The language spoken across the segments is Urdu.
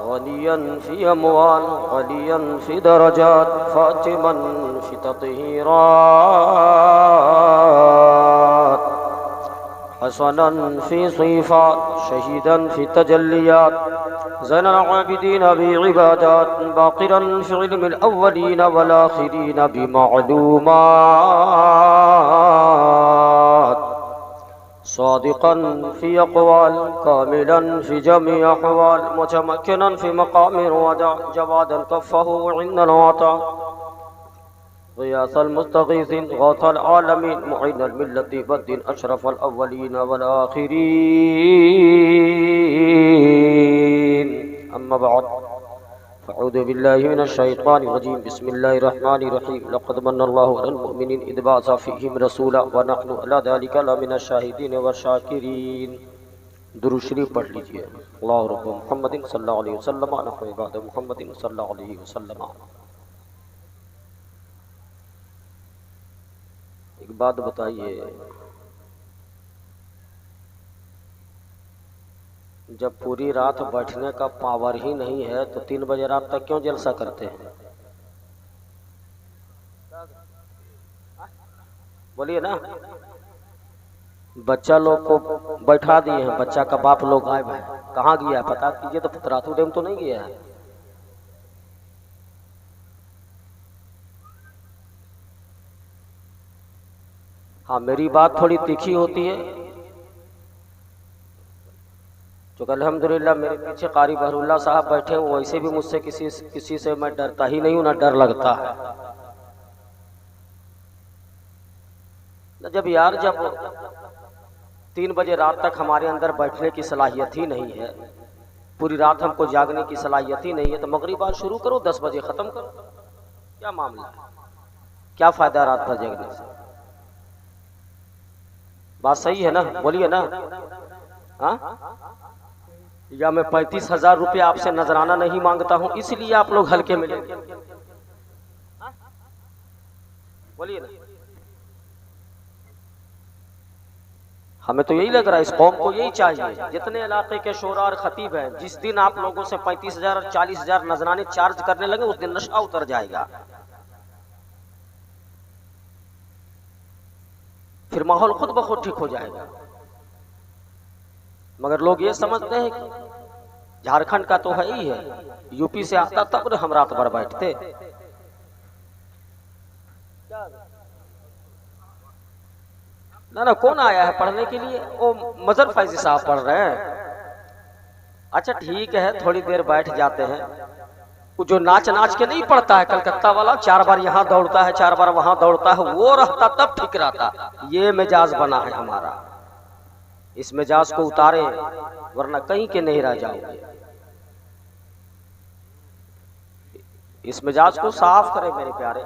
غنيا في أموال غنيا في درجات فاتما في تطهيرات حسنا في صفات شهيدا في تجليات زين العابدين بعبادات باقرا في علم الأولين والآخرين بمعلومات صادقا في أقوال كاملا في جميع أحوال متمكنا في مقام الوداع جوادا كفه عند الوطا غياث المستغيثين غاث العالمين معين الملة والدين أشرف الأولين والآخرين أما بعد فأعوذ بالله من الشيطان الرجيم بسم الله الرحمن الرحيم لقد من الله على المؤمنين إذ بعث فيهم رسولا ونحن على ذلك لمن الشاهدين والشاكرين درود شریف پڑھ لیجئے اللہ رب محمد صلی اللہ علیہ وسلم نحو عباد محمد صلی اللہ علیہ وسلم. ایک بات بتائیے، جب پوری رات بیٹھنے کا پاور ہی نہیں ہے تو 3 بجے رات تک کیوں جلسہ کرتے ہیں؟ بولیے نا. بچہ لوگ کو بیٹھا دیے ہیں، بچہ کا باپ لوگ غائب ہے، کہاں گیا ہے پتا کیجئے. تو پتراتو ڈیم تو نہیں گیا ہے. ہاں میری بات تھوڑی تیکھی ہوتی ہے چونکہ الحمدللہ میرے پیچھے قاری بہر اللہ صاحب بیٹھے ہیں، ویسے بھی مجھ سے کسی سے میں ڈرتا ہی نہیں ہوں، نہ ڈر لگتا ہے. جب 3 بجے رات تک ہمارے اندر بیٹھنے کی صلاحیت ہی نہیں ہے، پوری رات ہم کو جاگنے کی صلاحیت ہی نہیں ہے، تو مغربات شروع کرو 10 بجے ختم کرو. کیا معاملہ ہے؟ کیا فائدہ رات بھر جاگنے سے؟ بات صحیح ہے نا؟ بولیے نا. ہاں یا میں 35,000 روپے آپ سے نذرانہ نہیں مانگتا ہوں اس لیے آپ لوگ ہلکے ملیں گے؟ بولیے نا. ہمیں تو یہی لگ رہا ہے، اس قوم کو یہی چاہیے. جتنے علاقے کے شورا اور خطیب ہیں، جس دن آپ لوگوں سے 35,000 اور 40,000 نذرانے چارج کرنے لگے اس دن نشہ اتر جائے گا. پھر ماحول خود بخود ٹھیک ہو جائے گا. مگر لوگ یہ سمجھتے ہیں کہ جھارکھنڈ کا تو ہے ہی ہے، یو پی سے آتا تب ہم رات بھر بیٹھتے. نہ کون آیا ہے پڑھنے کے لیے؟ وہ مظہر فیضی صاحب پڑھ رہے ہیں. اچھا ٹھیک ہے، تھوڑی دیر بیٹھ جاتے ہیں. وہ جو ناچ کے نہیں پڑھتا ہے کلکتہ والا، 4 بار یہاں دوڑتا ہے 4 بار وہاں دوڑتا ہے، وہ رہتا تب ٹھیک رہتا. یہ مزاج بنا ہے ہمارا. اس مزاج کو اتارے ورنہ کہیں کے نہیں رہ جاؤ گے. اس مزاج کو صاف کرے میرے پیارے.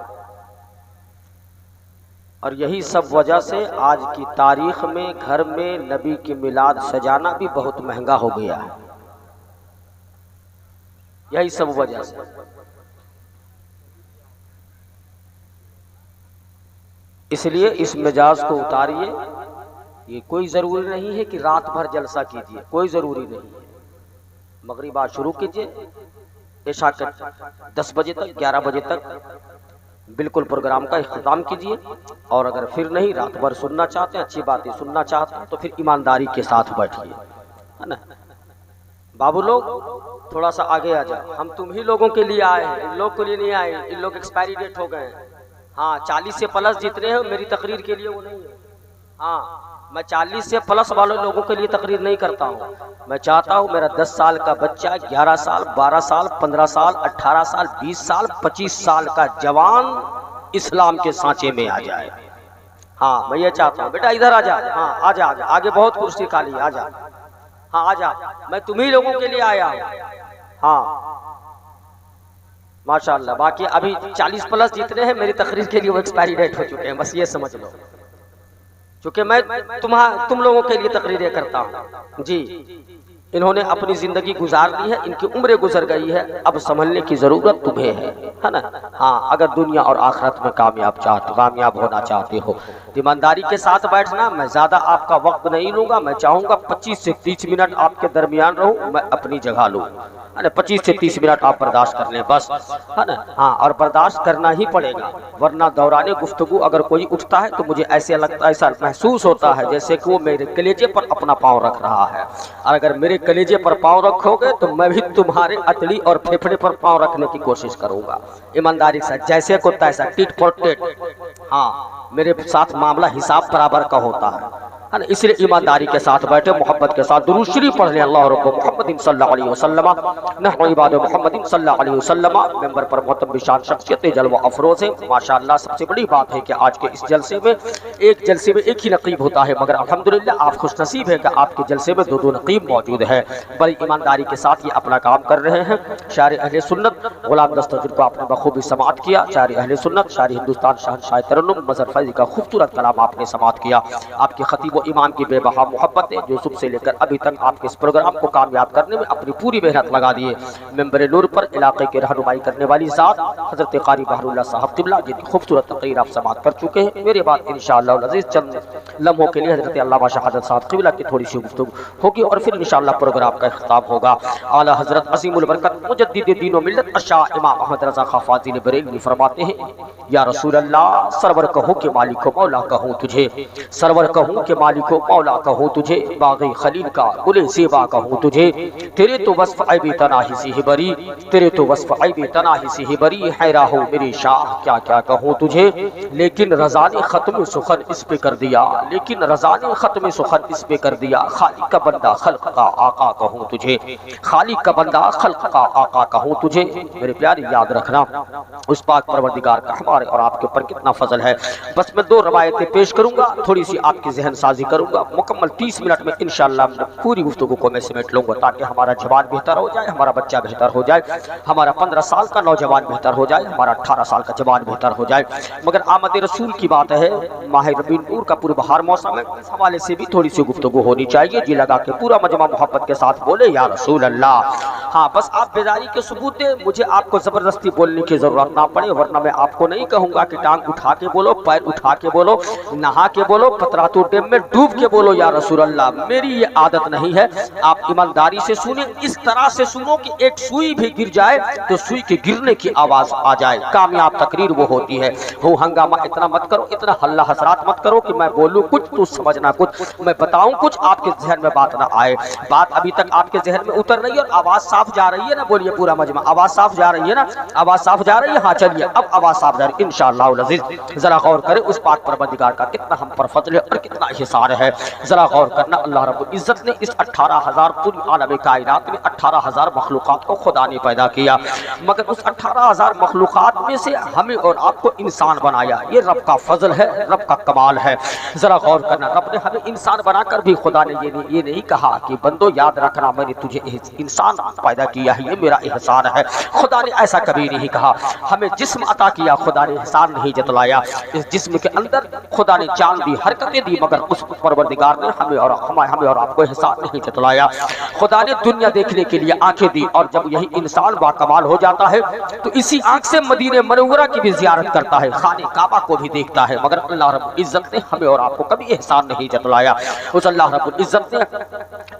اور یہی سب وجہ سے آج کی تاریخ میں گھر میں نبی کی میلاد سجانا بھی بہت مہنگا ہو گیا ہے. یہی سب وجہ سے. اس لیے اس مزاج کو اتاریے. یہ کوئی ضروری نہیں ہے کہ رات بھر جلسہ کیجیے، کوئی ضروری نہیں ہے. مغربات شروع کیجیے، عشاء کے 10 بجے تک 11 بجے تک بالکل پروگرام کا اختتام کیجیے. اور اگر پھر نہیں رات بھر سننا چاہتے ہیں، اچھی باتیں سننا چاہتے ہیں تو پھر ایمانداری کے ساتھ بیٹھیے، ہے نا. بابو لوگ تھوڑا سا آگے آ جاؤ. ہم تم ہی لوگوں کے لیے آئے ہیں، ان لوگ کے لیے نہیں آئے. ان لوگ ایکسپائری ڈیٹ ہو گئے ہیں. ہاں 40 سے پلس جتنے ہیں میری تقریر کے لیے وہ نہیں ہے. ہاں میں 40 سے پلس والے لوگوں کے لیے تقریر نہیں کرتا ہوں. میں چاہتا ہوں میرا 10 سال کا بچہ، 11 سال 12 سال 15 سال 18 سال 20 سال 25 سال کا جوان اسلام کے سانچے میں آ جائے. ہاں میں یہ چاہتا ہوں. بیٹا ادھر آ جا. ہاں آ جا آگے بہت کرسی خالی ہے، آ جا. ہاں آ جا، میں تمہیں لوگوں کے لیے آیا ہوں. ہاں ماشاءاللہ. باقی ابھی 40 پلس جتنے ہیں میری تقریر کے لیے وہ ایکسپائری ڈیٹ ہو چکے ہیں، بس یہ سمجھ لو. چونکہ میں تم لوگوں کے لیے تقریریں کرتا ہوں. جی انہوں نے اپنی زندگی گزار لی ہے، ان کی عمریں گزر گئی ہے، اب سنبھلنے کی ضرورت تمہیں ہے نا. ہاں اگر دنیا اور آخرت میں کامیاب ہونا چاہتے ہو ایمانداری کے ساتھ بیٹھنا، میں زیادہ آپ کا وقت نہیں لوں گا، میں چاہوں گا 25 سے 30 منٹ آپ کے درمیان رہوں، میں اپنی جگہ لوں، 25 سے 30 منٹ آپ برداشت کر لیں بس، ہے نا؟ ہاں، اور برداشت کرنا ہی پڑے گا، ورنہ دوران گفتگو اگر کوئی اٹھتا ہے تو مجھے ایسا محسوس ہوتا ہے جیسے کہ وہ میرے کلیجے پر اپنا پاؤں رکھ رہا ہے، اور اگر میرے کلیجے پر پاؤں رکھو گے تو میں بھی تمہارے اتڑی اور پھیپھڑے پر پاؤں رکھنے کی کوشش کروں گا، ایمانداری سے، جیسے کو تیسا، ٹیٹ فور ٹیٹ، ہاں میرے ساتھ معاملہ حساب برابر کا ہوتا ہے، اس لیے ایمانداری کے ساتھ بیٹھے، محبت کے ساتھ درود شریف پڑھ لیں، اللہ رب محمد صلی اللہ علیہ وسلم، نحن عباد محمد صلی اللہ علیہ وسلم۔ ممبر پر محترم بشان شخصیت جلوہ افروز ہے، ماشاءاللہ۔ سب سے بڑی بات ہے کہ آج کے اس جلسے میں ایک ہی نقیب ہوتا ہے، مگر الحمدللہ آپ خوش نصیب ہے کہ آپ کے جلسے میں دو نقیب موجود ہیں، بڑی ایمانداری کے ساتھ یہ اپنا کام کر رہے ہیں۔ شاعر اہل سنت غلام دستگیر کو آپ نے بخوبی سماعت کیا، شاعر اہل سنت، شاعر ہندوستان، شہنشاہ ترنم مظہر فیض کا خوبصورت کلام آپ نے سماعت کیا۔ آپ کے خطیب و امام کی بے بہا محبت ہے، جو صبح سے لے کر ابھی تک آپ کے اس پروگرام کو کامیاب کرنے میں اپنی پوری محنت لگا دیے۔ ممبر نور پر علاقے کے رہنمائی کرنے والی ذات حضرت قاری بہر اللہ صاحب قبلہ، جن کی خوبصورت تقریر آپ سماعت کر چکے ہیں۔ میرے بعد انشاءاللہ العزیز چند لمحوں کے لیے حضرت علامہ شہادت صاحب قبلہ کی تھوڑی سی گفتگو ہوگی، اور پھر انشاءاللہ پروگرام کا اختتام ہوگا۔ اعلیٰ حضرت عظیم البرکت مجدد دین و ملت الشاہ امام احمد رضا خان فاضل بریلوی فرماتے ہیں، یا رسول اللہ، سرور کہوں کہ مالک و مولا کہوں تجھے، سرور کہوں کہ مالک و مولا کہوں تجھے، باغی خلیل کا گل زیبا کہوں تجھے، تیرے تو وصف عیب تناہی سے ہی بری، تیرے تو وصف عیب تناہی سے ہی بری، حیرہ ہو میری شاہ کیا کیا کہوں تجھے، لیکن رضا نے ختم سخن اس پہ کر دیا، لیکن رضا نے ختم سخن اس پہ کر دیا، خالق کا بندہ خلق کا آقا کہوں تجھے، خالق کا بندہ خلق کا آقا کہوں تجھے۔ میرے پیارے یاد رکھنا اس پاک پروردگار کا ہمارے اور آپ کے اوپر کتنا فضل ہے۔ بس میں دو روایتیں پیش کروں گا، تھوڑی سی آپ کی ذہن سازی کروں گا، مکمل 30 منٹ میں انشاءاللہ پوری گفتگو کو میں سمیٹ لوں گا، تاکہ ہمارا جوان بہتر ہو جائے، ہمارا بچہ بہتر ہو جائے، ہمارا 15 سال کا نوجوان بہتر ہو جائے، ہمارا 18 سال کا جوان بہتر ہو جائے۔ مگر آمد رسول کی بات ہے، ماہ ربیع الاول کا پورا بہار موسم ہے، اس حوالے سے بھی تھوڑی سی گفتگو ہونی چاہیے۔ جی لگا کے پورا مجمع محبت کے ساتھ بولے یا رسول اللہ۔ ہاں بس آپ بیداری کے ثبوت دیں، مجھے آپ کو زبردستی بولنے کی ضرورت نہ پڑے، ورنہ میں آپ کو نہیں کہوں گا کہ ٹانگ اٹھا کے بولو، پیر اٹھا کے بولو، نہا کے بولو، پتراتو ڈیم میں ڈوب کے بولو یا رسول اللہ۔ میری یہ عادت نہیں ہے، آپ ایمانداری سے سنیں، اس طرح سے سنو کہ ایک سوئی بھی گر جائے تو سوئی کے گرنے کی آواز آ جائے۔ کامیاب تقریر وہ ہوتی ہے۔ ہو ہنگامہ اتنا مت کرو، اتنا ہلہ حسرات مت کرو کہ میں بولوں کچھ تو سمجھنا کچھ، میں بتاؤں کچھ آپ کے ذہن میں بات نہ آئے۔ بات ابھی تک آپ کے ذہن میں اتر رہی ہے اور آواز صاف جا رہی ہے نا؟ بولیے پورا مجمع، آواز صاف جا رہی ہے نا؟ آواز صاف جا رہی ہے؟ ہاں چلیے اب آواز صاف جا رہی ہے انشاءاللہ العزیز۔ ذرا غور کریں اس پاک پروردگار کا کتنا ہم پر فضل ہے اور کتنا احسان ہے۔ ذرا غور کرنا، اللہ رب العزت نے اس 18,000 پوری عالم کائنات میں 18,000 مخلوقات کو خدا نے پیدا کیا، مگر اس 18,000 مخلوقات میں سے ہمیں اور آپ کو انسان بنایا۔ یہ رب کا فضل ہے، رب کا کمال ہے۔ ذرا غور کرنا، رب نے ہمیں انسان بنا کر بھی خدا نے یہ نہیں کہا کہ بندو یاد رکھنا میں نے تجھے انسان پیدا کیا ہے، یہ میرا احسان ہے۔ خدا نے ایسا کبھی نہیں کہا۔ ہمیں جسم عطا کیا، خدا نے احسان نہیں جتلایا۔ اس جسم کے اندر خدا نے جان دی، حرکتیں دی، مگر اس پروردگار نے ہمیں اور آپ کو احسان نہیں جتلایا۔ خدا نے دنیا دیکھنے کے لیے آنکھیں دی، اور جب یہی انسان با کمال ہو جاتا ہے تو اسی آنکھ سے مدینہ منورہ کی بھی زیارت کرتا ہے، خانہ کعبہ کو بھی دیکھتا ہے، مگر اللہ رب العزت نے ہمیں اور آپ کو کبھی احسان نہیں جتلایا۔ اس اللہ رب العزت نے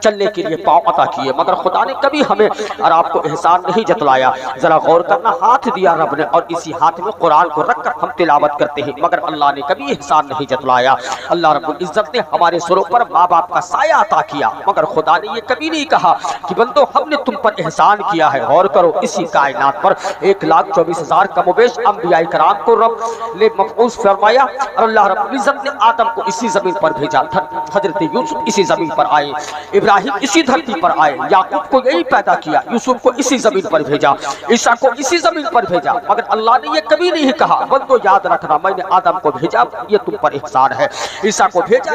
چلنے کے لیے پاؤں عطا کیے، مگر خدا نے کبھی ہمیں اور آپ کو احسان نہیں جتلایا۔ ذرا غور کرنا، ہاتھ دیا رب نے اور اسی ہاتھ میں قرآن کو رکھ کر ہم تلاوت کرتے ہیں، مگر اللہ نے کبھی احسان نہیں جتلایا۔ اللہ رب العزت نے ہمارے سروں پر ماں باپ کا سایہ عطا کیا، مگر خدا نے یہ کبھی نہیں کہا کہ بندو ہم نے تم پر احسان کیا ہے۔ غور کرو، اسی کائنات پر 1,24,000 کم و بیش انبیاء کرام کو رب نے مبعوث فرمایا، اور اللہ رب العزت نے آدم کو اسی زمین پر بھیجا، حضرت یوسف اسی زمین پر آئے، ابراہیم اسی دھرتی پر آئے، یعقوب کو یہی پیدا کیا، یوسف کو اسی زمین پر بھیجا، عیسیٰ کو اسی زمین پر بھیجا، مگر اللہ نے یہ کبھی نہیں کہا بندو یاد رکھنا میں نے آدم کو بھیجا، یہ تم پر احسان ہے، عیسیٰ کو بھیجا،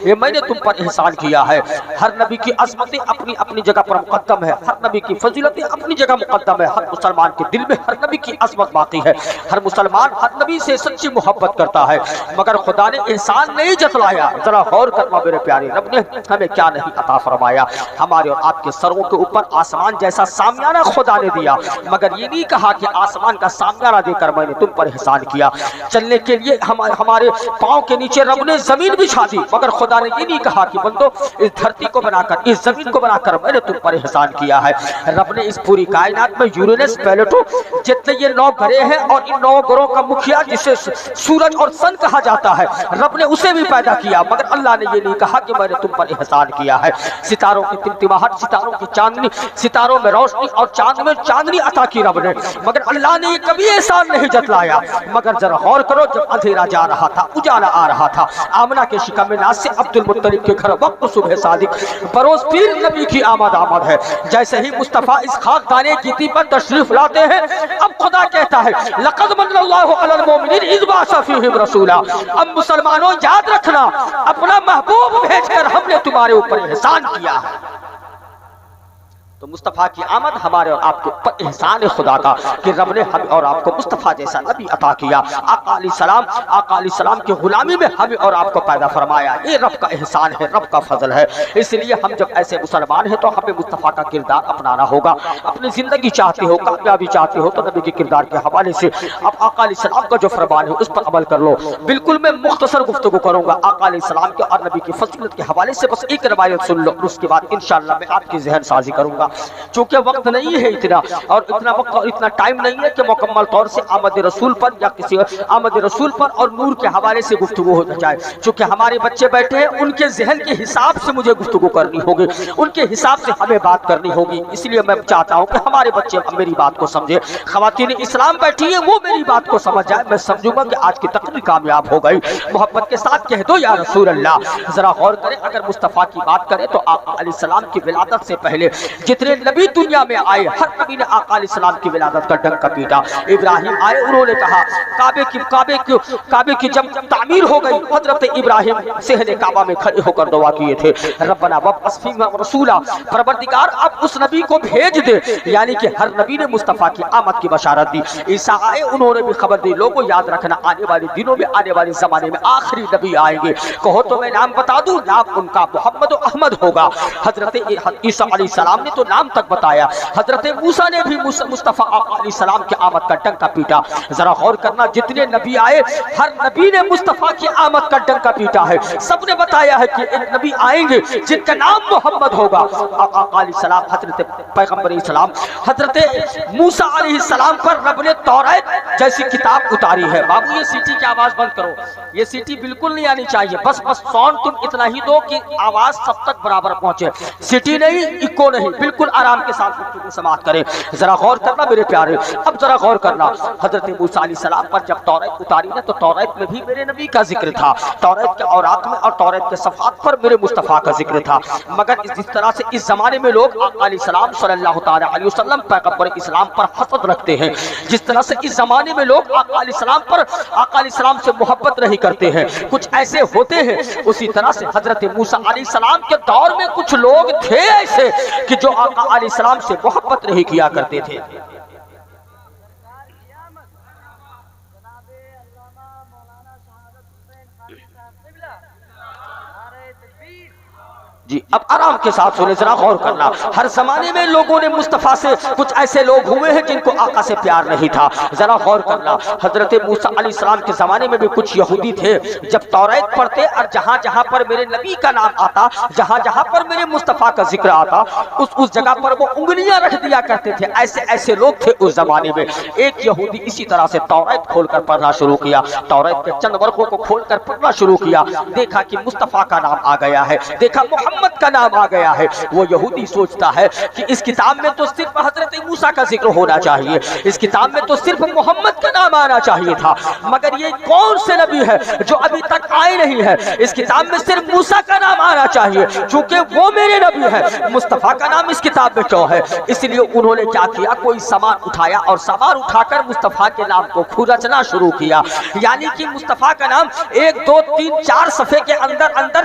یہ میں نے تم پر احسان کیا ہے۔ ہر نبی کی عظمتیں اپنی اپنی جگہ پر مقدم ہے، ہر نبی کی فضیلتیں اپنی جگہ مقدم ہے، ہر مسلمان کے دل میں ہر نبی کی عظمت باقی ہے، ہر مسلمان ہر نبی سے سچی محبت کرتا ہے، مگر خدا نے احسان نہیں جتلایا۔ ذرا غور کرنا میرے پیارے، رب نے ہمیں کیا نہیں عطا فرمایا. ہمارے اور آپ کے سروں کے اوپر آسمان جیسا سامیانہ خدا نے دیا، مگر یہ نہیں کہا کہ آسمان کا سامیانہ دے کر میں نے تم پر احسان کیا. چلنے کے لیے ہمارے پاؤں کے نیچے رب نے زمین بچھا دی، مگر خدا نے یہ نہیں کہا کہ بندو اس دھرتی کو بنا کر، اس زمین کو بنا کر میں نے تم پر احسان کیا ہے. رب نے اس پوری کائنات میں یورینس، پلیٹو، جتنے یہ 9 گرہ ہیں اور ان 9 گروہ کا مکھیا جسے سورج اور سن کہا جاتا ہے، رب نے اسے بھی پیدا کیا، مگر اللہ نے یہ نہیں کہا کہ میں نے تم پر احسان کیا ہے. ستاروں کی ٹمٹماہٹ، ستاروں کی چاندنی، ستاروں میں روشنی اور چاند میں چاندنی عطا کی رب نے، مگر اللہ نے یہ کبھی احسان نہیں جتلایا. مگر ذرا غور کرو، جب اندھیرا جا رہا تھا، اجالا آ رہا تھا، آمنہ کے شکم ناز سے عبد المطلب کے گھر وقت صبح صادق بروز پیر نبی کی آمد ہے. جیسے ہی مصطفیٰ اس خاک دانے کی تھی پر تشریف لاتے ہیں، اب خدا کہتا ہے لقد من اللہ علی المؤمنین اذ بعث فیہم رسولا. اب مسلمانوں یاد رکھنا، اپنا محبوب بھیج کر ہم نے تمہارے اوپر احسان کیا ہے. تو مصطفیٰ کی آمد ہمارے اور آپ کے اوپر احسان خدا کا کہ رب نے ہم اور آپ کو مصطفیٰ جیسا نبی عطا کیا. آقا علیہ السلام کی غلامی میں ہمیں اور آپ کو پیدا فرمایا. یہ رب کا احسان ہے، رب کا فضل ہے. اس لیے ہم جب ایسے مسلمان ہیں تو ہمیں مصطفیٰ کا کردار اپنانا ہوگا. اپنی زندگی چاہتے ہو، کامیابی چاہتے ہو، تو نبی کے کردار کے حوالے سے اب آقا علیہ السلام کا جو فرمان ہے اس پر عمل کر لو. بالکل میں مختصر گفتگو کروں گا آقا علیہ السلام کے اور نبی کی فضیلت کے حوالے سے. بس ایک روایت سن لو، اس کے بعد انشاءاللہ میں آپ کی ذہن سازی کروں گا. چونکہ وقت نہیں ہے اتنا، اور اتنا وقت اور اتنا ٹائم نہیں ہے کہ مکمل طور سے آمد رسول پر یا کسی آمد رسول پر اور نور کے حوالے سے گفتگو ہو جائے. چونکہ ہمارے بچے بیٹھے ہیں، ان کے ذہن کے حساب سے مجھے گفتگو کرنی ہوگی، ان کے حساب سے ہمیں بات کرنی ہوگی. اس لیے میں چاہتا ہوں کہ ہمارے بچے میری بات کو سمجھے. خواتین اسلام بیٹھی ہیں، وہ میری بات کو سمجھ جائے. میں سمجھوں گا کہ آج کی تقریر کامیاب ہو گئی. محبت کے ساتھ کہہ دو یا رسول اللہ. ذرا غور کریں، اگر مصطفیٰ کی بات کریں تو آقا علیہ السلام کی ولادت سے پہلے جتنے نبی دنیا میں آئے، ہر نبی نے آقا علیہ السلام کی ولادت کا ڈنکا پیٹا. ابراہیم آئے، انہوں نے کہا کعبے کی جب تعمیر ہو گئی، حضرت ابراہیم صحن کعبہ میں کھڑے ہو کر دعا کیے تھے ربنا وابعث فیہم رسولا، پروردگار اب اس نبی کو بھیج دے. یعنی کہ ہر نبی نے مصطفیٰ کی آمد کی بشارت دی. عیسیٰ آئے، انہوں نے بھی خبر دی. لوگوں یاد رکھنا، آنے والے دنوں میں، آنے والے زمانے میں آخری نبی آئیں گے. کہو تو میں نام بتا دوں، نام ان کا محمد و احمد ہوگا. حضرت عیسیٰ علیہ السلام نے تو نام تک بتایا، حضرت موسیٰ نے بھی مصطفیٰ علیہ السلام کی آمد کا ڈنکا پیٹا. ذرا غور کرنا، جتنے نبی آئے ہر نبی نے مصطفیٰ کی آمد کا ڈنکا پیٹا ہے. سب نے بتایا ہے کہ ایک نبی آئیں گے جن کا نام محمد ہوگا. آقا علیہ السلام، حضرت پیغمبر علیہ السلام، حضرت موسیٰ علیہ السلام پر رب نے توریت جیسی کتاب اتاری ہے. بابو یہ سیٹی کی آواز بند کرو، یہ سیٹی بالکل نہیں آنی چاہیے. بس ساؤنڈ تم اتنا ہی دو کہ آواز سب تک برابر پہنچے. سیٹی نہیں، ایکو نہیں، بالکل آرام کے ساتھ سماعت کریں. ذرا غور کرنا میرے پیارے، اب ذرا غور کرنا. حضرت موسیٰ علیہ السلام پر جب توریت اتاری نا، تو توریت میں بھی میرے نبی کا ذکر تھا. توریت کے اوراق میں اور توریت کے صفحات پر میرے مصطفیٰ کا ذکر تھا. مگر جس طرح سے اس زمانے میں لوگ آقا علیہ السلام صلی اللہ تعالی علیہ وسلم پیغمبر اسلام پر حسد رکھتے ہیں، جس طرح سے اس زمانے میں لوگ آقا علیہ السلام پر، آقا علیہ السلام سے محبت نہیں کرتے ہیں، کچھ ایسے ہوتے ہیں. اسی طرح سے حضرت موسیٰ علیہ السلام کے دور میں کچھ لوگ تھے ایسے کہ جو آقا علیہ السلام سے محبت نہیں کیا کرتے تھے. جی اب آرام کے ساتھ سنیں، ذرا غور کرنا. ہر زمانے میں لوگوں نے مصطفیٰ سے، کچھ ایسے لوگ ہوئے ہیں جن کو آقا سے پیار نہیں تھا. ذرا غور کرنا، حضرت موسیٰ علیہ السلام کے زمانے میں بھی کچھ یہودی تھے، جب توریت پڑھتے اور جہاں جہاں پر میرے نبی کا نام آتا، جہاں جہاں پر میرے مصطفیٰ کا ذکر آتا، اس جگہ پر وہ انگلیاں رکھ دیا کرتے تھے. ایسے لوگ تھے اس زمانے میں. ایک یہودی اسی طرح سے توریت کھول کر پڑھنا شروع کیا، توریت کے چند ورقوں کو کھول کر پڑھنا شروع کیا. دیکھا کہ مصطفیٰ کا نام آ گیا ہے، دیکھا محمد کا نام آ گیا ہے. وہ یہودی سوچتا ہے کہ اس کتاب میں تو صرف حضرت موسیٰ کا ذکر ہونا چاہیے، اس کتاب میں تو صرف محمد کا نام آنا چاہیے تھا. مگر یہ کون سے نبی ہے جو ابھی تک آئے نہیں ہے؟ اس کتاب میں صرف موسیٰ کا نام آنا چاہیے، چونکہ وہ میرے نبی ہے. مصطفیٰ کا نام اس کتاب میں کیوں ہے؟ اس لیے انہوں نے کیا کیا، کوئی سامان اٹھایا اور سامان اٹھا کر مصطفیٰ کے نام کو کھرچنا شروع کیا. یعنی کہ مصطفیٰ کا نام 1 2 3 4 صفحے کے اندر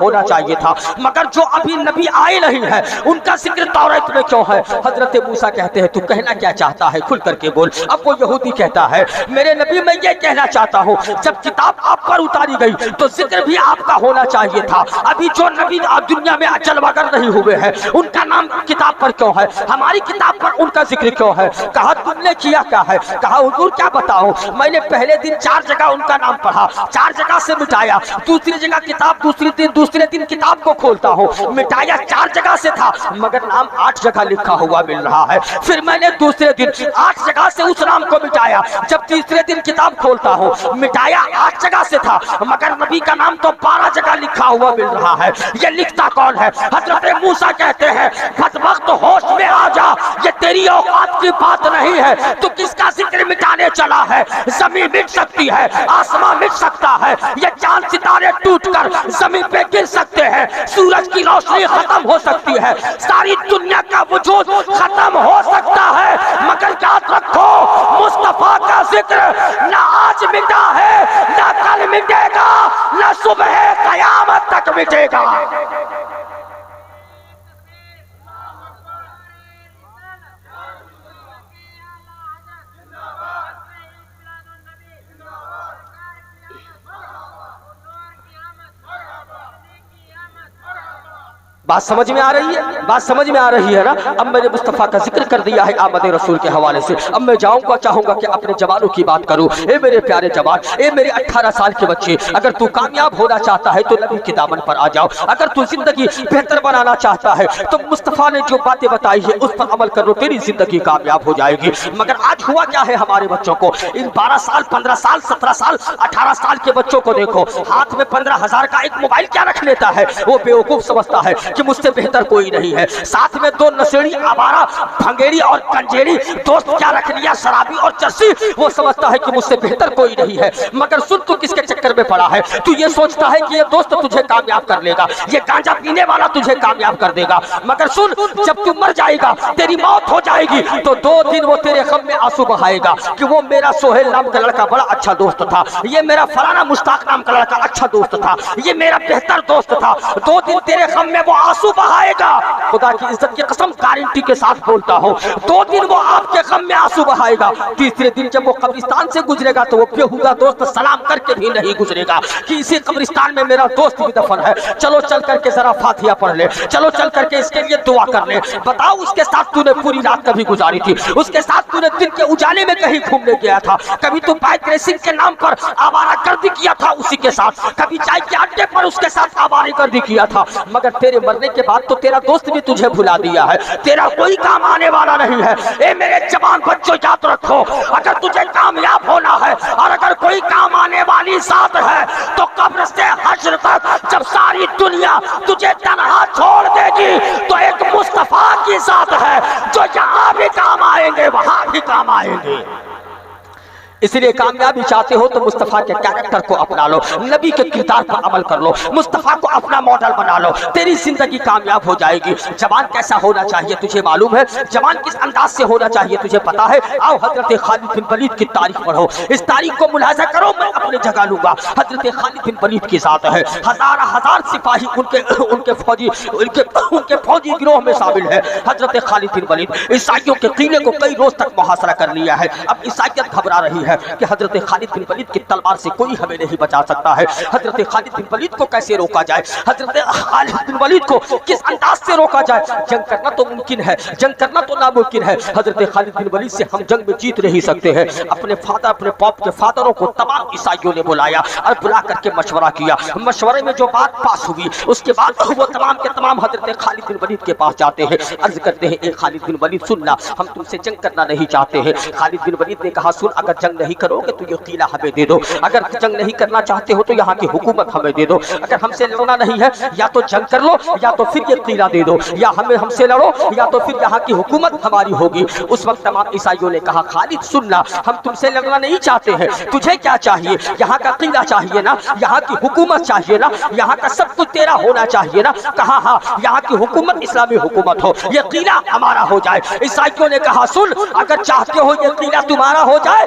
ہونا چاہیے تھا، مگر جو ابھی نبی آئے نہیں ہے ان کا ذکر تورات میں کیوں ہے؟ حضرت موسیٰ کہتے ہیں تو کہنا کیا چاہتا ہے، کھل کر کے بول۔ اب وہ یہودی کہتا ہے میرے نبی میں یہ کہنا چاہتا ہوں جب کتاب آپ پر اتاری گئی تو ذکر بھی آپ کا ہونا چاہیے تھا، ابھی جو نبی دنیا میں جلوہ گر نہیں ہوئے ہیں ان کا نام کتاب پر کیوں ہے، ہماری کتاب پر ان کا ذکر کیوں ہے؟ کہا تم نے کیا کیا ہے؟ کہا حضور کیا بتاؤں، میں نے پہلے دن 4 جگہ ان کا نام پڑھا، 4 جگہ سے مٹایا، دوسری جگہ کتاب دوسرے دن کتاب کو کھولتا ہوں، مٹایا 4 جگہ سے تھا مگر نام 8 جگہ لکھا ہوا مل رہا ہے، پھر میں نے دوسرے دن 8 جگہ سے اس نام کو مٹایا، جب تیسرے دن کتاب کھولتا ہوں مٹایا 8 جگہ سے تھا مگر نبی کا نام تو 12 جگہ لکھا ہوا مل رہا ہے، یہ لکھتا کون ہے؟ حضرت موسیٰ کہتے ہیں بدبخت ہوش میں آ جا، یہ تیری اوقات کی بات نہیں ہے، تو کس کا ذکر مٹانے چلا ہے؟ زمین مٹ سکتی ہے، آسمان مٹ سکتا ہے، یہ چاند ستارے ٹوٹ کر زمین پہ گر سکتے ہیں، سورج کی روشنی ختم ہو سکتی ہے، ساری دنیا کا وجود ختم ہو سکتا ہے، مگر یاد رکھو مصطفیٰ کا ذکر نہ آج مٹا ہے، نہ کل مٹے گا، نہ صبح قیامت تک مٹے گا۔ بات سمجھ میں آ رہی ہے؟ بات سمجھ میں آ رہی ہے نا؟ اب میں نے مصطفیٰ کا ذکر کر دیا ہے آمد رسول کے حوالے سے، اب میں جاؤں گا چاہوں گا کہ اپنے جوانوں کی بات کروں۔ اے میرے پیارے جوان، اے میرے 18 سال کے بچے، اگر تو کامیاب ہونا چاہتا ہے تو نبی کے دامن پر آ جاؤ، اگر تو زندگی بہتر بنانا چاہتا ہے تو مصطفیٰ نے جو باتیں بتائی ہے اس پر عمل کر لو، تیری زندگی کامیاب ہو جائے گی۔ مگر آج ہوا کیا ہے ہمارے بچوں کو؟ ان 12 سال 15 سال 17 سال 18 سال کے بچوں کو دیکھو، ہاتھ میں 15,000 کا ایک موبائل کیا رکھ لیتا ہے؟ وہ بیوقوف سمجھتا ہے کہ مجھ سے بہتر کوئی نہیں ہے، ساتھ میں 2 نشیڑی آوارہ بھنگیڑی اور کنجیڑی دوست کیا رکھ لیا، شرابی اور چرسی، وہ سمجھتا ہے کہ مجھ سے بہتر کوئی نہیں ہے۔ مگر سن تو کس کے چکر میں پڑا ہے؟ تو یہ سوچتا ہے کہ یہ دوست تجھے کامیاب کر لے گا، یہ گانجا پینے والا تجھے کامیاب کر دے گا، مگر سن جب تو مر جائے گا، تیری موت ہو جائے گی تو 2 دن وہ تیرے غم میں آنسو بہائے گا کہ وہ میرا سہیل نام کا لڑکا بڑا اچھا دوست تھا، یہ میرا فلانا مشتاق نام کا لڑکا اچھا دوست تھا، یہ میرا بہتر دوست تھا، 2 دن تیرے غم میں وہ آنسو بہائے گا، خدا کی عزت کی قسم گارنٹی کے ساتھ بولتا ہوں، 2 دن وہ آپ کے غم میں آنسو بہائے گا، تیسرے دن جب وہ قبرستان سے گزرے گا تو وہ بیہودہ دوست سلام کر کے بھی نہیں گزرے گا کہ اسی قبرستان میں میرا دوست بھی دفن ہے، چلو چل کر کے ذرا فاتحہ پڑھ لے، چلو چل کر کے اس کے لیے دعا کر لے۔ بتاؤ اس کے ساتھ تو نے پوری رات کبھی گزاری تھی؟ اس کے ساتھ تو نے دن کے اجالے میں کہیں گھومنے گیا تھا؟ کبھی تو بائک ریسنگ کے نام پر آوارہ گردی کیا تھا اسی کے ساتھ؟ کبھی چائے کے اڈے پر اس کے ساتھ آوارہ گردی کیا تھا؟ مگر تیرے مرنے کے بعد تو تیرا دوست بھی تجھے بھلا دیا ہے، تیرا کوئی کام آنے والا نہیں ہے۔ اے میرے جوان بچوں یاد رکھو، اگر تجھے کامیاب ہونا ہے اور اگر کوئی کام آنے والی ذات ہے تو قبر سے حشر تک جب ساری دنیا تجھے تنہا چھوڑ دے گی تو ایک مصطفیٰ کی ذات ہے جو یہاں بھی کام آئیں گے وہاں بھی کام آئیں گے۔ اس لیے کامیابی چاہتے ہو تو مصطفیٰ کے کریکٹر کو اپنا لو، نبی کے کردار پر عمل کر لو، مصطفیٰ کو اپنا ماڈل بنا لو، تیری زندگی کامیاب ہو جائے گی۔ جوان کیسا ہونا چاہیے تجھے معلوم ہے؟ جوان کس انداز سے ہونا چاہیے تجھے پتا ہے؟ آؤ حضرت خالد بن ولید کی تاریخ پڑھو، اس تاریخ کو ملاحظہ کرو، میں اپنے جگہ لوں گا۔ حضرت خالد بن ولید کی ذات ہے، ہزار سپاہی ان کے فوجی گروہ میں شامل ہے۔ حضرت خالد بن ولید عیسائیوں کے قلعے کو کئی روز تک محاصرہ کر لیا ہے، اب عیسائیت گھبرا رہی ہے کہ حضرت خالد بن ولید کی تلوار سے کوئی ہمیں نہیں بچا سکتا ہے، حضرت خالد بن ولید کو کیسے روکا جائے، حضرت خالد بن ولید کو کس انداز سے روکا جائے؟ جنگ کرنا تو ممکن ہے، جنگ کرنا تو ناممکن ہے، حضرت خالد بن ولید سے ہم جنگ میں جیت نہیں سکتے ہیں۔ اپنے پاپ کے فادروں کو تمام عیسائیوں نے بلایا اور بلا کر کے مشورہ کیا، مشورے میں جو بات پاس ہوئی اس کے بعد وہ تمام کے تمام حضرت خالد بن ولید کے پاس جاتے ہیں، عرض کرتے ہیں اے خالد بن ولید سننا، ہم تم سے جنگ کرنا نہیں چاہتے ہیں۔ خالد بن ولید نے کہا سن، اگر جنگ نہیں کرو گے تو یہ قلعہ ہمیں دے دو، اگر جنگ نہیں کرنا چاہتے ہو تو یہاں کی حکومت ہمیں دے دو، اگر ہم سے لڑنا نہیں ہے یا تو جنگ کر لو یا تو پھر یہ قلعہ دے دو، یا ہم سے لڑو یا تو پھر یہاں کی حکومت ہماری ہوگی۔ اس وقت تمام عیسائیوں نے کہا خالد سننا، ہم تم سے لڑنا نہیں چاہتے ہیں، تجھے کیا چاہیے؟ یہاں کا قلعہ چاہیے نا، یہاں کی حکومت چاہیے نا، یہاں کا سب کچھ تیرا ہونا چاہیے نا؟ کہا ہاں، یہاں کی حکومت اسلامی حکومت ہو، یہ قلعہ ہمارا ہو جائے۔ عیسائیوں نے کہا سن، اگر چاہتے ہو یہ قلعہ تمہارا ہو جائے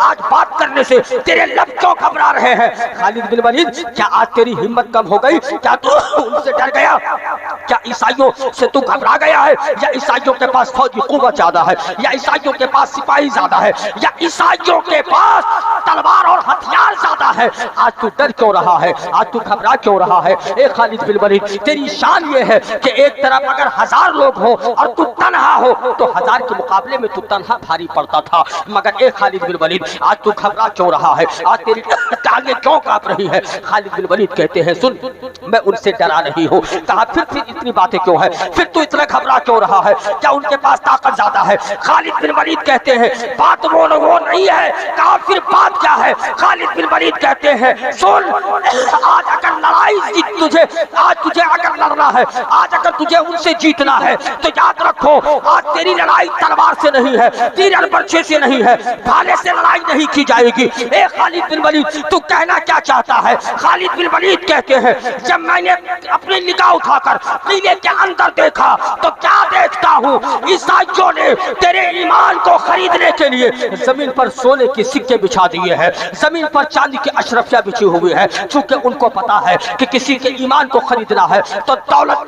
آج بات کرنے سے تیرے لب کیوں گھبرا رہے ہیں؟ خالد بن ولید کیا آج تیری ہمت کم ہو گئی؟ کیا تو ان سے ڈر گیا؟ کیا عیسائیوں سے تو گھبرا گیا ہے؟ یا عیسائیوں کے پاس فوجی قوت زیادہ ہے؟ یا عیسائیوں کے پاس سپاہی زیادہ ہے؟ یا عیسائیوں کے پاس تلوار اور ہتھیار زیادہ ہے؟ آج تو ڈر کیوں رہا ہے؟ آج تو گھبرا کیوں رہا ہے؟ اے خالد بن ولید تیری شان یہ ہے کہ ایک طرف اگر 1000 لوگ ہو اور تو تنہا ہو تو 1000 کے مقابلے میں تو تنہا بھاری پڑتا تھا، مگر اے خالد بن ولید آج تو گھبرا کیوں رہا ہے؟ آج تیری ٹانگیں کیوں کانپ رہی ہے؟ خالد بن ولید کہتے ہیں سن میں ان سے ڈرا نہیں ہوں۔ کہا پھر اتنی باتیں کیوں ہے؟ پھر تو اتنا گھبرا کیوں رہا ہے؟ کیا ان کے پاس طاقت زیادہ ہے؟ خالد بن ولید کہتے ہیں بات وہ نہیں ہے۔ کہا پھر بات کیا ہے؟ خالد بن ولید کہتے ہیں سن آج اگر لڑائی آج تجھے اگر لڑنا ہے، آج اگر تجھے ان سے جیتنا ہے تو یاد رکھو آج تیری لڑائی تلوار سے نہیں ہے، تیر برچے سے نہیں ہے، بھالے سے لڑائی نہیں کی جائے گی۔ اے خالد بن ولید تو کہنا کیا چاہتا ہے؟ خالد بن ولید کہتے ہیں جب میں نے اپنی نگاہ اٹھا کر قلعے کے اندر دیکھا تو کیا دیکھتا ہوں؟ عیسائیوں نے تیرے ایمان کو خریدنے کے لیے زمین پر سونے کے سکے بچھا دیے ہیں، زمین پر چاندی کی اشرفیاں بچھی ہوئی ہیں، چونکہ ان کو پتا ہے کہ کسی کے ایمان کو خریدنا ہے تو دولت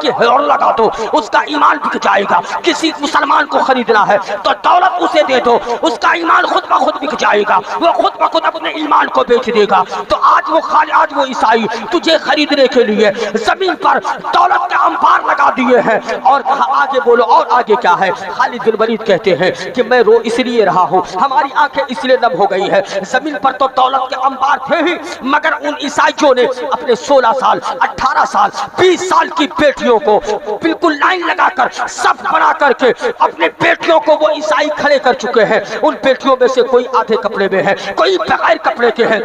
کی ہڑ لگا دو اس کا ایمان بک جائے گا، کسی مسلمان کو خریدنا ہے تو دولت اسے دے دو اس کا ایمان خود بخود بک جائے گا، وہ خود بخود اپنے ایمان کو بیچ دے گا۔ تو آج وہ عیسائی تجھے خریدنے کے لیے زمین پر دولت کے انبار لگا دیے ہیں۔ اور کہا آگے بولو اور آگے کیا ہے؟ خالد بن ولید کہتے ہیں کہ میں رو اس لیے رہا ہوں، ہماری آنکھیں اس لیے نم ہو گئی ہے، زمین پر تو دولت کے انبار تھے ہی مگر ان عیسائیوں نے اپنے 16 سال 18 سال 20 سال کی بیٹیوں کو بالکل لائن لگا کر صف بنا کر کے اپنے بیٹیوں کو وہ عیسائی کھڑے کر چکے ہیں۔ ان بیٹیوں میں سے کوئی آدھے کپڑے میں ہے، کوئی بغیر کپڑے کے ہیں۔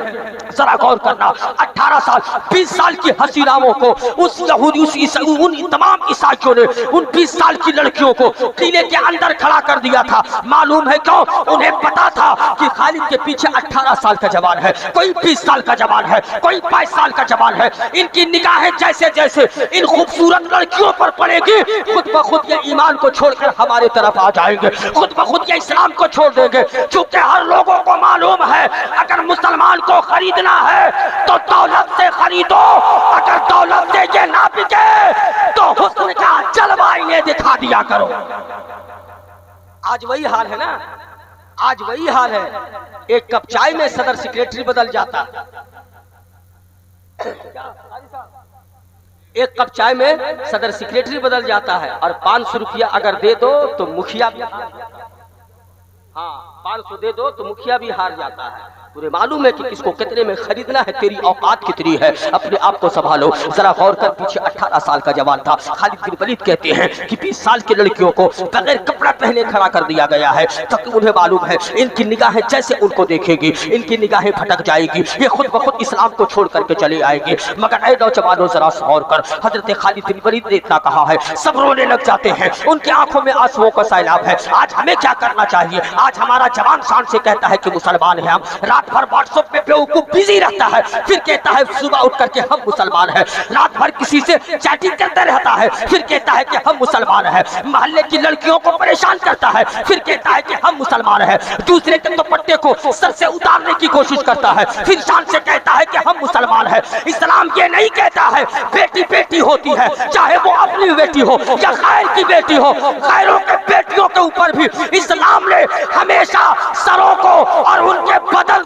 ذرا غور کرنا 18 سال 20 سال کی حسیناؤں کو اس یہودی ان تمام عیسائیوں نے ان 20 سال کی لڑکیوں کو قلعے کے اندر کھڑا کر دیا تھا۔ معلوم ہے کیوں؟ انہیں پتا تھا کہ خالد کے پیچھے 18 سال کا جوان ہے، کوئی 20 سال کا جوان ہے، کوئی 22 سال کا جوان ہے۔ ان کی نگاہیں جیسے جیسے ان خوبصورت لڑکیوں پر پڑے گی خود بخود یہ ایمان کو چھوڑ کر ہمارے طرف آ جائیں گے، خود بخود یہ اسلام کو چھوڑ دیں گے، چونکہ ہر لوگوں کو معلوم ہے اگر مسلمان کو خریدنا ہے تو دولت سے خریدو، اگر دولت سے یہ نہ بکے تو حسن کا جلوہ انہیں دکھا دیا کرو۔ آج وہی حال ہے نا، آج وہی حال ہے۔ ایک کپ چائے میں صدر سیکریٹری بدل جاتا، ایک کپ چائے میں صدر سیکریٹری بدل جاتا ہے، اور 500 روپیہ اگر دے دو تو مکھیا بھی، ہاں 500 دے دو تو مکھیا بھی ہار جاتا ہے۔ تمہیں معلوم ہے کہ اس کو کتنے میں خریدنا ہے، تیری اوقات کتنی ہے، اپنے آپ کو سنبھالو۔ ذرا غور کر پیچھے 18 سال کا جوان تھا۔ خالد بن ولید کہتے ہیں کہ 20 سال کی لڑکیوں کو بغیر کپڑا پہنے کھڑا کر دیا گیا ہے، تاکہ انہیں معلوم ہے ان کی نگاہیں جیسے ان کو دیکھے گی ان کی نگاہیں پھٹک جائے گی، یہ خود بخود اسلام کو چھوڑ کر کے چلے آئے گی۔ مگر اے نوجوانوں ذرا غور کر، حضرت خالد بن ولید نے اتنا کہا ہے، سب رونے لگ جاتے ہیں، ان کی آنکھوں میں آنسوؤں کا سیلاب ہے۔ آج ہمیں کیا کرنا چاہیے؟ آج ہمارا جوان شان سے کہتا ہے کہ مسلمان ہیں ہم، رات بھر واٹس ایپ پہ بیوقوف بزی رہتا ہے، پھر کہتا ہے صبح اٹھ کر کے ہم مسلمان ہیں، رات بھر کسی سے چیٹنگ کرتا رہتا ہے، پھر کہتا ہے کہ ہم مسلمان ہیں، محلے کی لڑکیوں کو پریشان کرتا ہے، پھر کہتا ہے کہ ہم مسلمان ہیں، دوسرے کے دوپٹے کو سر سے اتارنے کی کوشش کرتا ہے، پھر شان سے کہتا ہے کہ ہم مسلمان ہیں۔ اسلام یہ نہیں کہتا ہے بیٹی بیٹی ہوتی ہے، چاہے وہ اپنی بیٹی ہو یا غیر کی بیٹی ہو، غیروں کے بیٹیوں کے اوپر بھی اسلام نے ہمیشہ سروں کو اور ان کے بدن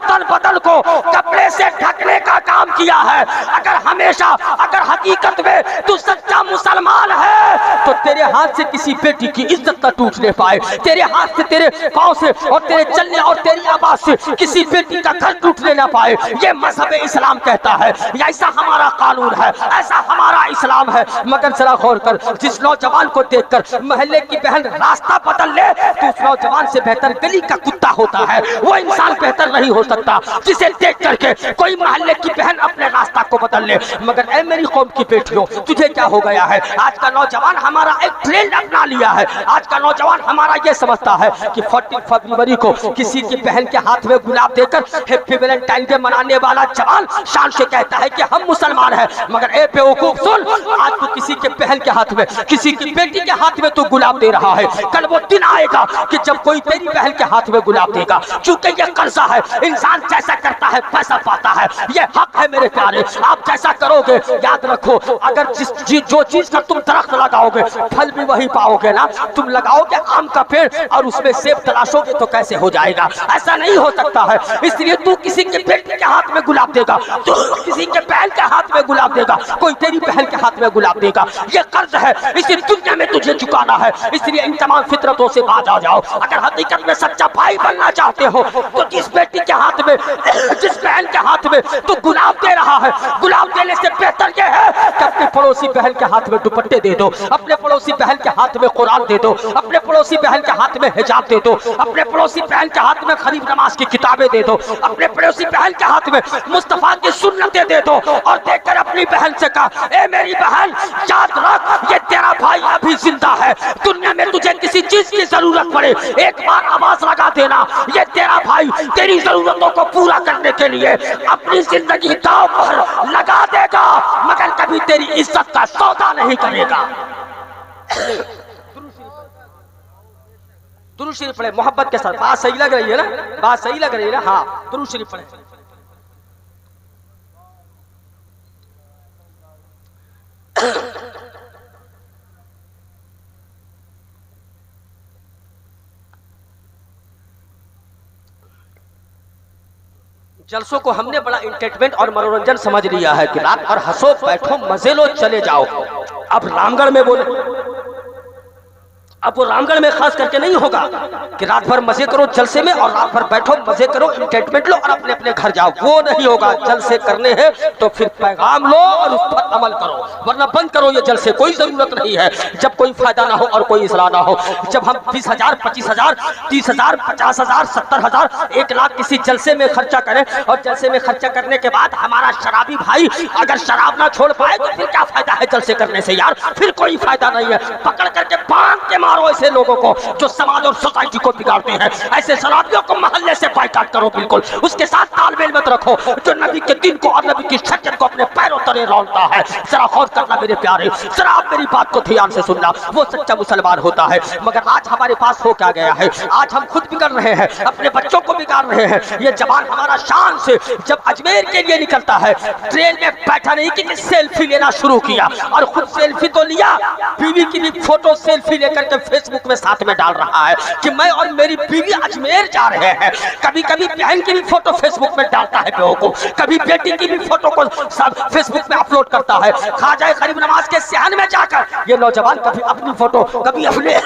کو کپڑے سے ڈھکنے کا کام کیا ہے۔ اگر حقیقت میں تو سچا مسلمان ہے تو تیرے ہاتھ سے کسی بیٹی کی عزت نہ ٹوٹنے پائے، تیرے ہاتھ سے تیرے پاؤں سے اور تیرے چلنے اور تیری آواز سے کسی بیٹی کا گھر ٹوٹنے نہ پائے، یہ مذہب اسلام کہتا ہے، یا ایسا ہمارا قانون ہے، ایسا ہمارا اسلام ہے۔ مگر ذرا غور کر، جس نوجوان کو دیکھ کر محلے کی بہن راستہ بدل لے تو اس نوجوان سے بہتر گلی کا کتا ہوتا ہے، وہ انسان بہتر نہیں ہو سکتا۔ سکتا جسے دیکھ کر کے کوئی محلے کی بہن اپنے راستہ کو بدل لے، مگر اے میری قوم کی بیٹیوں تجھے کیا ہو گیا ہے؟ آج کا نوجوان ہمارا ایک ٹرینڈ اپنا لیا ہے، آج کا نوجوان ہمارا یہ سمجھتا ہے کہ 14 فروری کو کسی کی بہن کے ہاتھ میں گلاب دے کر ہیپی ویلنٹائن ڈے منانے والا جوان شان سے کہتا ہے کہ ہم مسلمان ہیں، مگر اے بیوقوف سن، آج تو کسی کے بہن کے ہاتھ میں، کسی کی بیٹی کے ہاتھ میں تو گلاب دے رہا ہے، کل وہ دن آئے گا کہ جب کوئی تیری بہن کے ہاتھ میں گلاب دے گا، چونکہ یہ قرضہ ہے، انسان جیسا کرتا ہے پیسہ پاتا ہے، یہ حق ہے میرے پیارے، آپ جیسا کرو گے یاد رکھو اگر جو چیز کا تم درخت لگاؤ گے پھل بھی وہی پاؤ گے نا، تم لگاؤ گے آم کا پیڑ اور اس میں سیب تلاشو گے تو کیسے ہو جائے گا؟ ایسا نہیں ہو سکتا ہے، اس لیے تو کسی کے بیٹے کے ہاتھ میں گلاب دے گا، تو کسی کے بہن کے ہاتھ میں گلاب دے گا، کوئی تیری بہن کے ہاتھ میں گلاب دے گا، یہ قرض ہے، اس لیے دنیا میں تجھے چکانا ہے، اس لیے ان تمام فطرتوں سے باز آ جاؤ۔ اگر حقیقت میں سچا بھائی بننا چاہتے ہو تو جس بیٹی کے ہاتھ میں، جس بہن کے ہاتھ میں تو گلاب دے رہا ہے، گلاب دینے سے بہتر یہ ہے کہ اپنے پڑوسی بہن کے ہاتھ میں دوپٹے دے دو، اپنے پڑوسی بہن کے ہاتھ میں قرآن دے دو، اپنے پڑوسی بہن کے ہاتھ میں حجاب دے دو، اپنے پڑوسی بہن کے ہاتھ میں خریف نماز کی کتابیں دے دو، اپنے پڑوسی بہن کے ہاتھ میں مصطفیٰ کی سنتیں دے دو، اور دیکھ کر اپنی بہن سے کہا اے میری بہن یاد رکھ یہ تیرا بھائی ابھی زندہ ہے، دنیا میں تجھے کسی چیز کی ضرورت پڑے ایک بار آواز لگا دینا، یہ تیرا بھائی تیری ضرورتوں کو پورا کرنے کے لیے اپنی زندگی داؤ پر لگا دے گا، مگر کبھی تیری عزت کا سودا نہیں کرے گا۔ درود شریف پڑھے محبت کے ساتھ، بات صحیح لگ رہی ہے نا؟ بات صحیح لگ رہی ہے نا؟ ہاں درود شریف پڑھے۔ جلسوں کو ہم نے بڑا انٹرٹینمنٹ اور منورنجن سمجھ لیا ہے کہ رات بھر ہنسو بیٹھو مزے لو چلے جاؤ۔ اب رام گڑھ میں بولے، اب وہ رام گڑھ میں خاص کر کے نہیں ہوگا کہ رات بھر مزے کرو جلسے میں اور رات بھر بیٹھو مزے کرو انٹرٹینمنٹ لو اور اپنے اپنے گھر جاؤ، وہ نہیں ہوگا۔ جلسے کرنے ہیں تو پھر پیغام لو اور اس پر عمل کرو، ورنہ بند کرو یہ جلسے، کوئی ضرورت نہیں ہے جب کوئی فائدہ نہ ہو اور کوئی اصلاح نہ ہو۔ جب ہم 20,000 25,000 30,000 50,000 70,000 1 لاکھ کسی جلسے میں خرچہ کریں اور جلسے میں خرچہ کرنے کے بعد ہمارا شرابی بھائی اگر شراب نہ چھوڑ پائے تو پھر کیا فائدہ ہے جلسے کرنے سے یار؟ پھر کوئی فائدہ نہیں ہے۔ پکڑ کر کے باندھ کے مارو ایسے لوگوں کو جو سماج اور سوسائٹی کو بگاڑتے ہیں، ایسے شرابیوں کو محلے سے بائیکاٹ کرو، بالکل اس کے ساتھ تال میل مت رکھو جو نبی کے دین کو اور نبی کی شریعت کو اپنے پیروں تلے رولتا ہے۔ ذرا غور کرنا میرے پیارے، ذرا آپ میری بات کو دھیان سے سننا، وہ سچا مسلمان ہوتا ہے۔ مگر آج ہمارے پاس ہو کیا گیا ہے؟ آج ہم خود بگڑ رہے ہیں، اپنے بچوں کو بگاڑ رہے ہیں۔ یہ جوان ہمارا شان سے جب اجمیر کے لیے نکلتا ہے ٹرین میں بیٹھا نہیں کہ سیلفی لینا شروع کیا، اور خود سیلفی تو لیا، بیوی کی بھی فوٹو سیلفی لے کر کے فیس بک میں ساتھ میں ڈال رہا ہے کہ میں اور میری بیوی اجمیر جا رہے ہیں۔ کبھی کبھی بہن کی بھی فوٹو فیس بک میں ڈالتا ہے بیوہ کو، کبھی بیٹی کی بھی فوٹو کو فیس بک میں اپلوڈ کرتا ہے۔ خواجہ غریب نواز کے صحن میں جا کر یہ نوجوان کبھی اپنی فوٹو، کبھی اپنے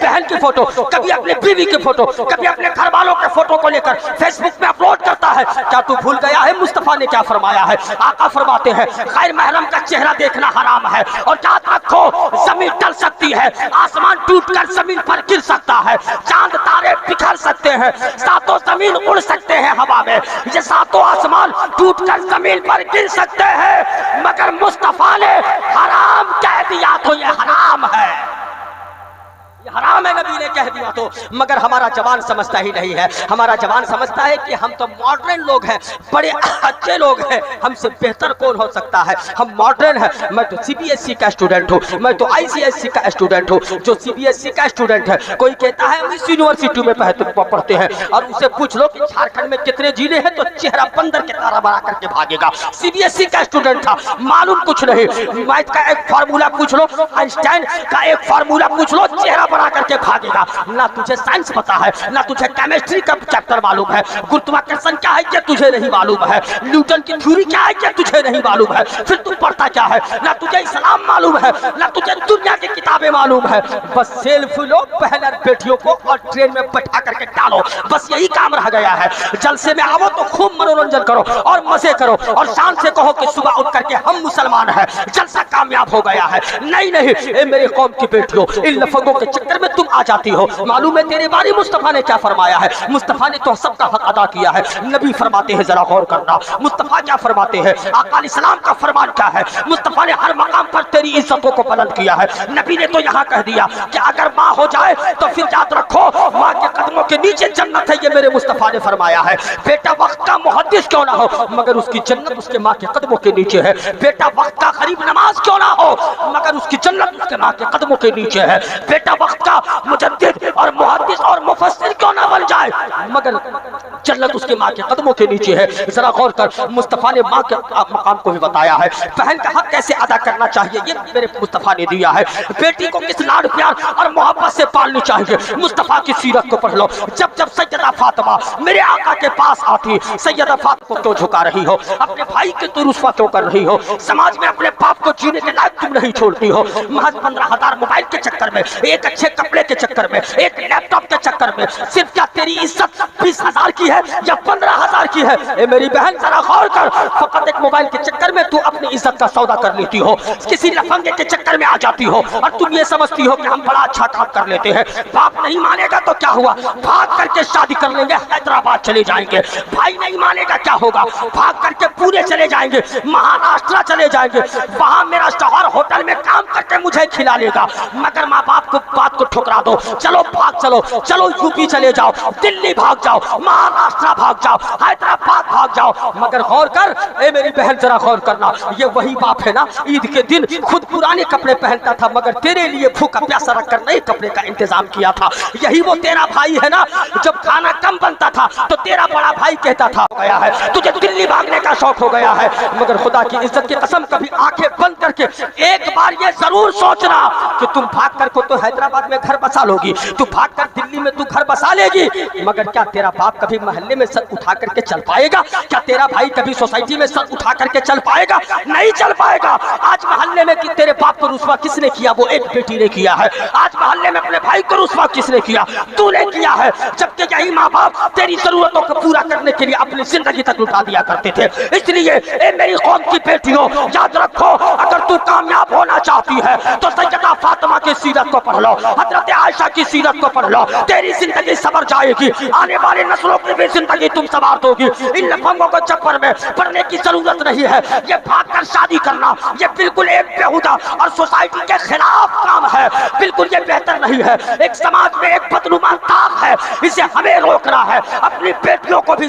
بہن کی فوٹو، کبھی اپنے بیوی کی فوٹو، کبھی اپنے گھر والوں کے فوٹو کو لے کر فیس بک میں اپلوڈ کرتا ہے۔ کیا تو بھول گیا ہے مصطفیٰ نے کیا فرمایا ہے؟ آقا فرماتے ہیں غیر محرم کا چہرہ دیکھنا حرام ہے، اور یاد رکھو زمین ٹل سکتی ہے، آسمان ٹوٹ کر زمین پر گر سکتا ہے، چاند تارے بکھر سکتے ہیں، ساتوں زمین اڑ سکتے ہیں ہوا میں، یہ ساتوں آسمان ٹوٹ کر زمین پر گر سکتے ہیں، مگر مصطفیٰ نے حرام کہہ دیا تو یہ حرام ہے، یہ حرام ہے نبی نے کہہ دیا تو۔ مگر ہمارا جوان سمجھتا ہی نہیں ہے، ہمارا جوان سمجھتا ہے کہ ہم تو ماڈرن لوگ ہیں، بڑے اچھے لوگ ہیں، ہم سے بہتر کون ہو سکتا ہے، ہم ماڈرن ہیں۔ میں تو CBSE کا اسٹوڈنٹ ہوں، میں تو ICSE کا اسٹوڈنٹ ہوں۔ جو CBSE کا اسٹوڈنٹ ہے کوئی کہتا ہے ہم اس یونیورسٹی میں پڑھتے ہیں، اور اسے پوچھ لو کہ جھارکھنڈ میں کتنے ضلع ہیں تو چہرہ بندر کے طرح بنا کر کے بھاگے گا۔ CBSE کا اسٹوڈنٹ تھا، معلوم کچھ نہیں، میتھ کا ایک فارمولا پوچھ لو، آئنسٹائن کا ایک فارمولا پوچھ لو، چہرہ بنا کر کے بھاگے گا۔ نہ تجھے سائنس پتا ہے، نہ تجھے کیمسٹری کا چیپٹر معلوم ہے، گروتواکرشن کیا ہے یہ تجھے نہیں معلوم ہے، نیوٹن کی تھیوری کیا ہے یہ تجھے نہیں معلوم ہے، پھر تو پڑھتا کیا ہے؟ نہ تجھے اسلام معلوم ہے، نہ تجھے دنیا کی کتابیں معلوم ہے، بس سیلفی لو بہن اور بیٹیوں کو اور ٹرین میں بٹھا کر کے ڈالو، بس یہی کام رہ گیا ہے۔ جلسے میں آؤ تو خوب منورنجن کرو اور مزے کرو اور شان سے کہو کہ صبح اٹھ کر کے ہم مسلمان ہیں، جلسہ کامیاب ہو گیا ہے۔ نہیں نہیں، اے میری قوم کی بیٹیوں، ان لفظوں کے چکر چکر میں تم آ جاتی ہو. معلوم ہے تیرے بارے مصطفیٰ نے کیا فرمایا ہے؟ مصطفیٰ نے تو سب کا حق ادا کیا ہے. نبی فرماتے ہیں ذرا غور کرنا مصطفیٰ کیا فرماتے ہیں. آقا علیہ السلام کا فرمان کیا ہے؟ مصطفیٰ نے ہر مقام پر تیری عزتوں کو بلند کیا ہے. نبی نے تو یہاں کہہ دیا کہ اگر ماں ہو جائے تو پھر یاد رکھو ماں کے قدموں کے نیچے جنت ہے. یہ میرے مصطفیٰ نے فرمایا ہے. بیٹا وقت کا محدث کیوں نہ ہو مگر اس کی جنت اس کے ماں کے قدموں کے نیچے ہے. بیٹا وقت کا غریب نماز کیوں نہ ہو مگر اس کی جنت اس کے ماں کے قدموں کے نیچے ہے. بیٹا وقت کا مجدد اور محدث اور مفسر کیوں نہ بن جائے مگر جنت اس کے ماں کے قدموں کے نیچے ہے. ذرا غور کر مصطفیٰ نے ماں کے مقام کو بھی بتایا ہے. بہن کا حق کیسے ادا کرنا چاہیے یہ میرے مصطفیٰ نے دیا ہے. بیٹی کو کس لاڈ پیار اور محبت سے پالنی چاہیے مصطفیٰ کی سیرت کو پڑھ لو. جب جب سیدہ فاطمہ میرے آقا کے پاس آتی سیدہ فاطمہ کو کیوں جھکا رہی ہو؟ اپنے بھائی کے تو رسوا کیوں کر رہی ہو؟ سماج میں اپنے باپ کو جینے کے لائق تم نہیں چھوڑتی ہو. محض 15,000 موبائل کے چکر میں ایک اچھے کپڑے کے چکر میں ایک لیپ ٹاپ کے چکر میں صرف کیا تیری عزت 20,000 کی ہے یا 15,000 کی ہے؟ اے میری بہن ذرا غور کر. فقط ایک موبائل کے چکر میں تو اپنی عزت کا سودا کر لیتی ہو. کسی لفنگے کے چکر میں آ جاتی ہو اور تم یہ سمجھتی ہو کہ ہم بڑا اچھا کام کر لیتے ہیں. باپ نہیں مانے گا تو کیا ہوا؟ بھاگ کر کے شادی کر لیں گے, حیدرآباد چلے جائیں گے. بھائی نہیں مانے گا کیا ہوگا؟ بھاگ کر کے پورے چلے جائیں گے, مہاراشٹر چلے جائیں گے. وہاں میرا شوہر ہوٹل میں کام کر کے مجھے کھلا لے گا. مگر ماں باپ کو بات کو ٹھکرا دو. چلو بھاگ چلو, چلو یو پی چلے جاؤ, دلی بھاگ جاؤ, مہاراشٹر بھاگ جاؤ, حیدرآباد بھاگ جاؤ. مگر غور کر اے میری بہن ذرا غور کرنا, یہ وہی باپ ہے نا عید کے دن خود پرانے کپڑے پہنتا تھا مگر تیرے لیے بھوکا پیاسا رکھ کر نئے کپڑے کا انتظام کیا تھا. یہی وہ تیرا بھائی ہے نا جب کھانا کم بنتا تھا تو تیرا بڑا بھائی کہتا تھا گیا ہے تجھے دلی بھاگنے کا شوق ہو گیا ہے. مگر خدا کی عزت کی قسم کبھی آنکھیں بند کر کے ایک بار یہ ضرور سوچنا کہ تم بھاگ کر کو تو حیدرآباد میں گھر بسا لوگی, تو بھاگ کر دلی میں تو گھر بسا لے گی, مگر کیا تیرا باپ کبھی محلے میں سر اٹھا کر کے چل پائے گا؟ کیا تیرا بھائی کبھی سوسائٹی میں سر اٹھا کر کے چل پائے گا؟ نہیں چل پائے گا. آج محلے میں کہ تیرے باپ کو رسوا کس نے کیا؟ وہ ایک بیٹی نے کیا ہے. آج محلے میں اپنے بھائی کو رسوا کس نے کیا؟ تو نے کیا ہے. جبکہ یہی ماں باپ تیری ضرورتوں کو پورا کرنے کے لیے اپنی زندگی تک لٹا دیا کرتے تھے. اس لیے اے میری قوم کی بیٹیوں یاد رکھو اگر تو کامیاب ہونا چاہتی ہے تو سیدہ فاطمہ کی سیرت کو پڑھ لو, حضرت عائشہ کی سیرت کو پڑھ لو. تیری زندگی سنور جائے گی, آنے والی نسلوں کی بھی زندگی تم سنوار دو گی. ان لفظوں کو چپر میں پڑھنے کی ضرورت نہیں ہے. یہ بھاگ کر شادی کرنا یہ بالکل ایک بیہودہ اور سوسائٹی کے خلاف کام ہے. بالکل یہ بہتر نہیں ہے. ایک سماج میں ایک بدنما طاق ہے, اسے ہمیں روکنا ہے. اپنی بیٹیوں کو بھی